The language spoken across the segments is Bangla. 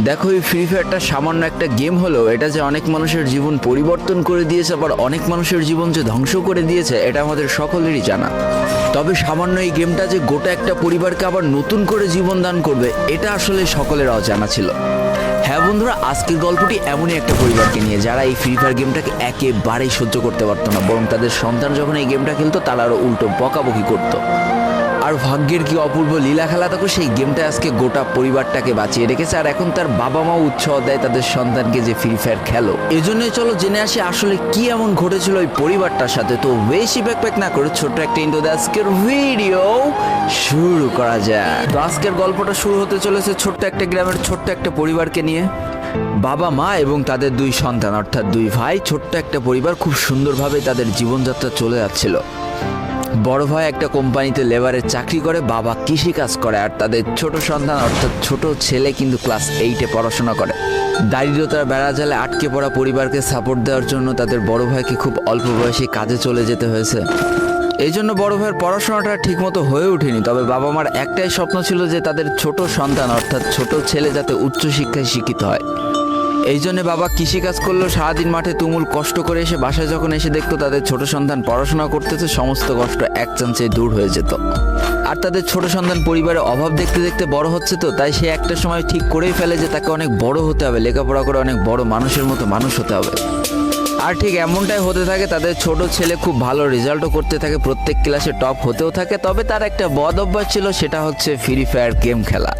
দেখো, এই ফ্রি ফায়ারটা সামান্য একটা গেম হলেও এটা যে অনেক মানুষের জীবন পরিবর্তন করে দিয়েছে, আবার অনেক মানুষের জীবন যে ধ্বংস করে দিয়েছে, এটা আমাদের সকলেরই জানা। তবে সামান্য এই গেমটা যে গোটা একটা পরিবারকে আবার নতুন করে জীবন দান করবে, এটা আসলে সকলের অজানা ছিল। হ্যাঁ বন্ধুরা, আজকের গল্পটি এমনই একটা পরিবারকে নিয়ে যারা এই ফ্রি ফায়ার গেমটাকে একেবারেই সহ্য করতে পারতো না, বরং তাদের সন্তান যখন এই গেমটা খেলতো তারা আরও উল্টো বকাবকি করতো। আর ভাগ্যের কি অপূর্ব লীলা খেলা, তখন সেই গেমটা আজকে গোটা পরিবারটাকে বাঁচিয়ে রেখেছে। আর এখন তার বাবা মাও উৎসাহ দেয় তাদের সন্তানকে যে ফ্রি ফায়ার খেলো। এজন্যই চলো জেনে আসি আসলে কি এমন ঘটেছিল ওই পরিবারটার সাথে। তো বেশি ব্যাকপ্যাক না করে ছোট্ট একটা ইন্ট্রো দিয়ে আজকের ভিডিও শুরু করা যায়। তো আজকের গল্পটা শুরু হতে চলেছে ছোট্ট একটা গ্রামের ছোট্ট একটা পরিবারকে নিয়ে। বাবা মা এবং তাদের দুই সন্তান অর্থাৎ দুই ভাই, ছোট্ট একটা পরিবার, খুব সুন্দরভাবে তাদের জীবনযাত্রা চলে যাচ্ছিল। বড় ভাই একটা কোম্পানিতে লেবারের চাকরি করে, বাবা কৃষিকাজ করে, আর তাদের ছোট সন্তান অর্থাৎ ছোট ছেলে কিন্তু ক্লাস 8-এ পড়াশোনা করে। দারিদ্রতার বেড়াজালে আটকে পড়া পরিবারকে সাপোর্ট দেওয়ার জন্য তাদের বড় ভাইকে খুব অল্প বয়সে কাজে চলে যেতে হয়েছে। এই জন্য বড় ভাইয়ের পড়াশোনাটা ঠিকমতো হয়ে ওঠেনি। তবে বাবা মার একটাই স্বপ্ন ছিল যে তাদের ছোট সন্তান অর্থাৎ ছোট ছেলে যাতে উচ্চশিক্ষায় শিক্ষিত হয়। এই জন্য বাবা কৃষিকাজ করলেও সারাদিন মাঠে তুমুল কষ্ট করে এসে বাসায় যখন এসে দেখতো তাদের ছোট সন্তান পড়াশোনা করতেছে, সমস্ত কষ্ট এক চান্সে দূর হয়ে যেত। আর তাদের ছোট সন্তান পরিবারের অভাব দেখতে দেখতে বড় হচ্ছে, তো তাই সে একটা সময় ঠিক করেই ফেলে যে তাকে অনেক বড় হতে হবে, লেখাপড়া করে অনেক বড় মানুষের মতো মানুষ হতে হবে। আর ঠিক এমনটাই হতে থাকে। তাদের ছোট ছেলে খুব ভালো রেজাল্টও করতে থাকে, প্রত্যেক ক্লাসে টপ হতেও থাকে। তবে তার একটা বদ অভ্যাস ছিল, সেটা হচ্ছে ফ্রি ফায়ার গেম খেলা।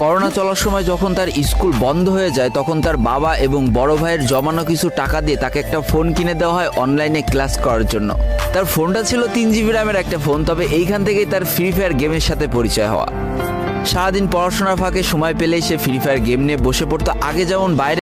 করোনা চলার সময় যখন তার স্কুল বন্ধ হয়ে যায়, তখন তার বাবা এবং বড় ভাইয়ের জমানো কিছু টাকা দিয়ে তাকে একটা ফোন কিনে দেওয়া হয় অনলাইনে ক্লাস করার জন্য। তার ফোনটা ছিল 3 GB র্যামের একটা ফোন। তবে এইখান থেকেই তার ফ্রি ফায়ার গেমের সাথে পরিচয় হওয়া। সারাদিন পড়াশোনার ফাঁকে সময় পেলেই সে ফ্রি ফায়ার গেম নিয়ে বসে পড়তো। আগে যেমন বাইরে